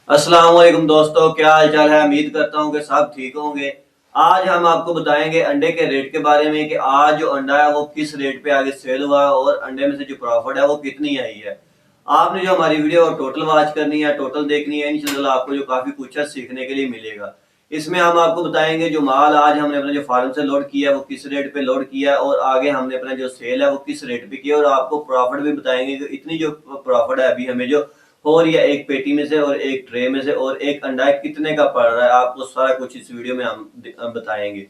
अस्सलाम वालेकुम दोस्तों, क्या हाल चाल है। उम्मीद करता हूँ कि सब ठीक होंगे। आज हम आपको बताएंगे अंडे के रेट के बारे में कि आज जो अंडा है वो किस रेट पे आगे सेल हुआ है और अंडे में से जो प्रॉफिट है वो कितनी आई है। आपने जो हमारी वीडियो टोटल वॉच करनी है, टोटल देखनी है, इंशाल्लाह आपको जो काफी कुछ है सीखने के लिए मिलेगा। इसमें हम आपको बताएंगे जो माल आज हमने अपने जो फार्म से लोड किया है वो किस रेट पे लोड किया है और आगे हमने अपना जो सेल है वो किस रेट पे किया, और आपको प्रॉफिट भी बताएंगे कि इतनी जो प्रॉफिट है अभी हमें जो हो रही है एक पेटी में से और एक ट्रे में से और एक अंडा कितने का पड़ रहा है, आपको सारा कुछ इस वीडियो में हम बताएंगे।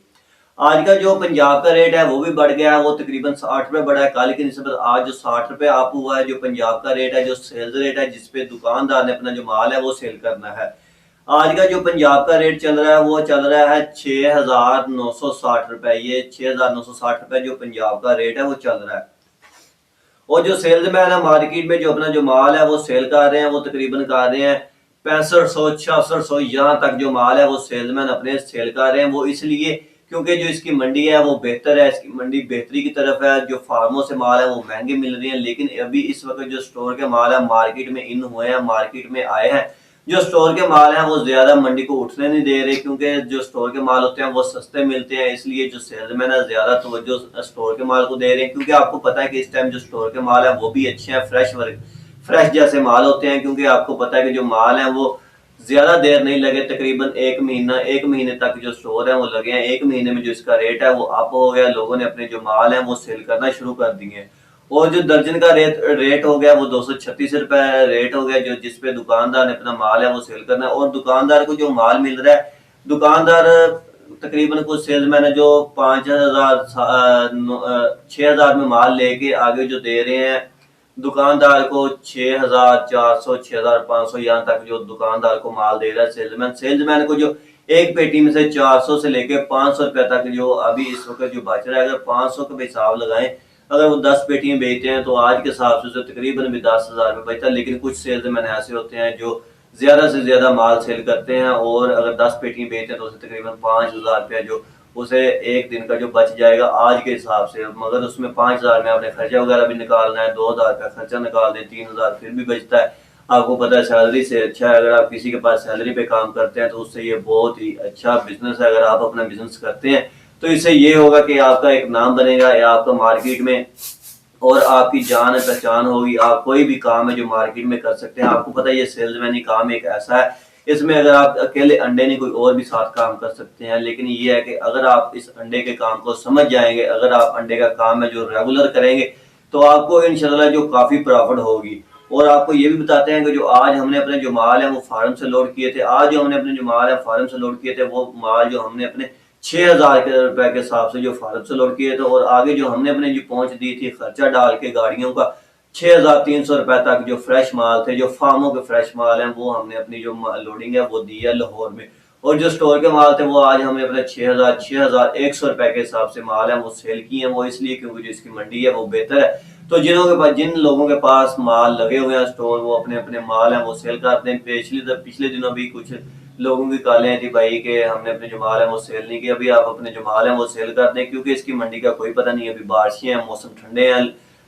आज का जो पंजाब का रेट है वो भी बढ़ गया है, वो तकरीबन 60 रुपए बढ़ा है। कल की निस्बत आज जो 60 रुपए आप हुआ है जो पंजाब का रेट है, जो सेल्स रेट है जिसपे दुकानदार ने अपना जो माल है वो सेल करना है। आज का जो पंजाब का रेट चल रहा है वो चल रहा है 6,960 रुपए। ये 6,960 रुपए जो पंजाब का रेट है वो चल रहा है। और जो सेल्समैन है मार्केट में जो अपना जो माल है वो सेल कर रहे हैं, वो तकरीबन कर रहे हैं 6500 6600, यहाँ तक जो माल है वो सेल्समैन अपने सेल कर रहे हैं। वो इसलिए क्योंकि जो इसकी मंडी है वो बेहतर है, इसकी मंडी बेहतरी की तरफ है। जो फार्मों से माल है वो महंगे मिल रहे हैं, लेकिन अभी इस वक्त जो स्टोर के माल है मार्केट में इन हुए हैं, मार्केट में आए हैं। जो स्टोर के माल हैं वो ज्यादा मंडी को उठने नहीं दे रहे, क्योंकि जो स्टोर के माल होते हैं वो सस्ते मिलते हैं, इसलिए जो सेल्समैन है ज्यादा तवज्जो स्टोर के माल को दे रहे हैं। क्योंकि आपको पता है कि इस टाइम जो स्टोर के माल है वो भी अच्छे हैं, फ्रेश जैसे माल होते हैं। क्योंकि आपको पता है कि जो माल है वो ज्यादा देर नहीं लगे, तकरीबन एक महीने तक जो स्टोर है वो लगे हैं। एक महीने में जो इसका रेट है वो अप हो गया, लोगों ने अपने जो माल है वो सेल करना शुरू कर दिए। और जो दर्जन का रेट हो गया वो 236 रुपए रेट हो गया, जो जिसपे दुकानदार ने अपना माल है वो सेल करना है। और दुकानदार को जो माल मिल रहा है, दुकानदार तकरीबन कुछ सेल्समैन है जो 5,000 6,000 में माल लेके आगे जो दे रहे हैं दुकानदार को 6,400 6,500, यहाँ तक जो दुकानदार को माल दे रहा है सेल्समैन। सेल्समैन को जो एक पेटी में से 400 से लेके 500 रुपए तक जो अभी इस वक्त जो बच रहा है, अगर 500 का भी हिसाब लगाएं, अगर वो 10 पेटियां बेचते हैं तो आज के हिसाब से तकरीबन भी 10,000 रुपये बचता है। लेकिन कुछ सेल्समैन ऐसे होते हैं जो ज्यादा से ज्यादा माल सेल करते हैं और अगर 10 पेटियां बेचते हैं तो उसे तकरीबन 5,000 रुपया जो उसे एक दिन का जो बच जाएगा आज के हिसाब से। मगर उसमें 5,000 में आपने खर्चा वगैरह भी निकालना है, 2,000 का खर्चा निकाल दें, 3,000 फिर भी बचता है। आपको पता है सैलरी से अच्छा है, अगर आप किसी के पास सैलरी पे काम करते हैं तो उससे ये बहुत ही अच्छा बिजनेस है। अगर आप अपना बिजनेस करते हैं तो इससे ये होगा कि आपका एक नाम बनेगा या आपका मार्केट में, और आपकी जान पहचान होगी। आप कोई भी काम है जो मार्केट में कर सकते हैं। आपको पता है ये सेल्समैन ही काम एक ऐसा है, इसमें अगर आप अकेले अंडे नहीं कोई और भी साथ काम कर सकते हैं। लेकिन ये है कि अगर आप इस अंडे के काम को समझ जाएंगे, अगर आप अंडे का काम है जो रेगुलर करेंगे तो आपको इंशाल्लाह जो काफी प्रॉफिट होगी। और आपको ये भी बताते हैं कि जो आज हमने अपने जो माल है वो फार्म से लोड किए थे, आज जो हमने अपने जो माल है फार्म से लोड किए थे वो माल जो हमने अपने 6,000 के रुपए के हिसाब से जो फार्म से लोड किए थे, और आगे जो हमने अपने जो पहुंच दी थी खर्चा डाल के गाड़ियों का 6,300 रुपए तक जो फ्रेश माल थे, जो फार्मों के फ्रेश माल हैं, वो हमने अपनी जो लोडिंग है वो दी है लाहौर में। और जो स्टोर के माल थे वो आज हमने अपने 6,100 रुपए के हिसाब से माल है वो सेल किए हैं। वो इसलिए क्योंकि जो इसकी मंडी है वो बेहतर है। तो जिन लोगों के पास माल लगे हुए हैं स्टोर, वो अपने अपने माल है वो सेल करते हैं। पिछले दिनों भी कुछ लोगों की कॉलें थी भाई के हमने अपने जो माल है वो सेल नहीं किया। अभी आप अपने जो माल है वो सेल कर दें, क्योंकि इसकी मंडी का कोई पता नहीं है। अभी बारिशें हैं, मौसम ठंडे हैं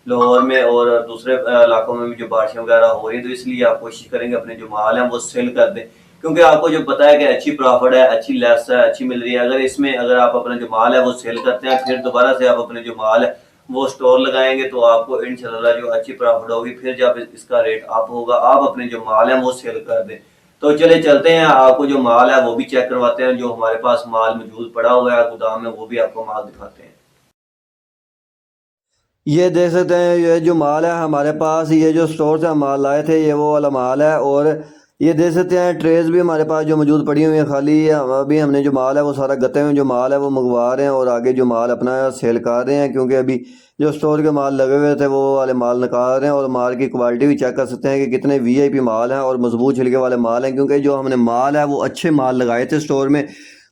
लाहौर में और दूसरे इलाकों में भी जो बारिशें वगैरह हो रही है, तो इसलिए आप कोशिश करेंगे अपने जो माल है वो सेल कर दें। क्योंकि आपको जो पता है कि अच्छी प्रॉफिट है, अच्छी लेस है, अच्छी मिल रही है। अगर इसमें अगर आप अपना जो माल है वो सेल करते हैं, फिर दोबारा से आप अपने जो माल है वो स्टोर लगाएंगे तो आपको इंशाल्लाह जो अच्छी प्रॉफिट होगी। फिर जब इसका रेट अप होगा आप अपने जो माल है वो सेल कर दें। तो चले चलते हैं, आपको जो माल है वो भी चेक करवाते हैं, जो हमारे पास माल मौजूद पड़ा हुआ है गोदाम में वो भी आपको माल दिखाते हैं। ये देख सकते हैं, ये जो माल है हमारे पास, ये जो स्टोर से हम माल लाए थे ये वो वाला माल है। और ये देख सकते हैं ट्रेज भी हमारे पास जो मौजूद पड़ी हुई है खाली। ये अभी हमने जो माल है वो सारा गते हुए जो माल है वो मंगवा रहे हैं और आगे जो माल अपना सेल कर रहे हैं। क्योंकि अभी जो स्टोर के माल लगे हुए थे वो वाले माल निकाल रहे हैं। और माल की क्वालिटी भी चेक कर सकते हैं कि कितने वीआईपी माल हैं और मजबूत छिलके वाले माल हैं। क्योंकि जो हमने माल है वो अच्छे माल लगाए थे स्टोर में,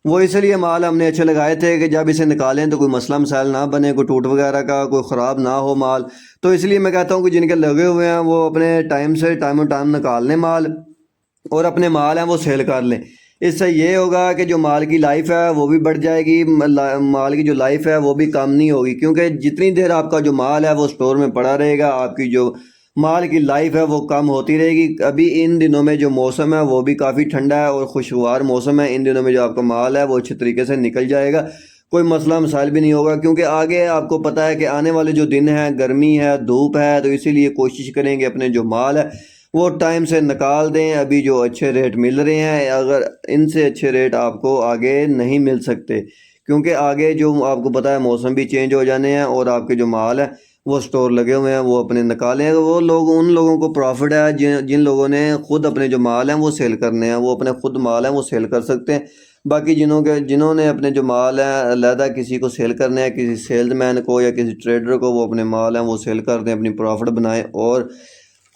वो इसलिए माल हमने अच्छे लगाए थे कि जब इसे निकालें तो कोई मसला मसाइल ना बने, कोई टूट वगैरह का कोई ख़राब ना हो माल। तो इसलिए मैं कहता हूँ कि जिनके लगे हुए हैं वो अपने टाइम से टाइम टाइम निकाल लें माल और अपने माल हैं वो सेल कर लें। इससे ये होगा कि जो माल की लाइफ है वो भी बढ़ जाएगी, माल की जो लाइफ है वो भी कम नहीं होगी। क्योंकि जितनी देर आपका जो माल है वो स्टोर में पड़ा रहेगा, आपकी जो माल की लाइफ है वो कम होती रहेगी। अभी इन दिनों में जो मौसम है वो भी काफ़ी ठंडा है और खुशगवार मौसम है। इन दिनों में जो आपका माल है वो अच्छे तरीके से निकल जाएगा, कोई मसला मसाइल भी नहीं होगा, क्योंकि आगे आपको पता है कि आने वाले जो दिन हैं गर्मी है, धूप है, तो इसीलिए कोशिश करेंगे अपने जो माल है वो टाइम से निकाल दें। अभी जो अच्छे रेट मिल रहे हैं, अगर इनसे अच्छे रेट आपको आगे नहीं मिल सकते, क्योंकि आगे जो आपको पता है मौसम भी चेंज हो जाने हैं और आपके जो माल है वो स्टोर लगे हुए हैं वो अपने निकालें। वो लोग, उन लोगों को प्रॉफिट है जिन लोगों ने खुद अपने जो माल हैं वो सेल करने हैं, वो अपने खुद माल हैं वो सेल कर सकते हैं। बाकी जिन्होंने अपने जो माल है अलहदा किसी को सेल करने हैं, किसी सेल्समैन को या किसी ट्रेडर को, वो अपने माल हैं वो सेल कर दें, अपनी प्रॉफिट बनाएं और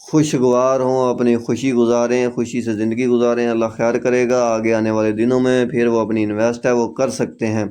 खुशगवार हों, अपनी खुशी गुजारें, खुशी से ज़िंदगी गुजारें। अल्लाह खैर करेगा, आगे आने वाले दिनों में फिर वो अपनी इन्वेस्ट है वो कर सकते हैं।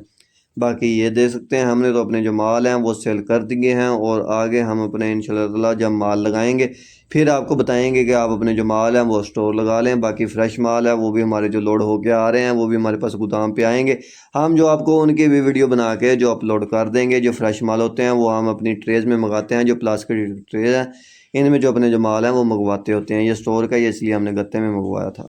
बाकी ये दे सकते हैं, हमने तो अपने जो माल हैं वो सेल कर दिए हैं और आगे हम अपने इंशाल्लाह ताला जब माल लगाएंगे फिर आपको बताएंगे कि आप अपने जो माल हैं वो स्टोर लगा लें। बाकी फ़्रेश माल है वो भी हमारे जो लोड होके आ रहे हैं वो भी हमारे पास गोदाम पे आएंगे, हम जो आपको उनकी भी वीडियो बना के जो अपलोड कर देंगे। जो फ़्रेश माल होते हैं वो हम अपनी ट्रेज़ में मंगाते हैं, जो प्लास्टिक ट्रेज़ हैं इनमें जो अपने जो माल हैं वो मंगवाते होते हैं। ये स्टोर का ही, इसलिए हमने गत्ते में मंगवाया था।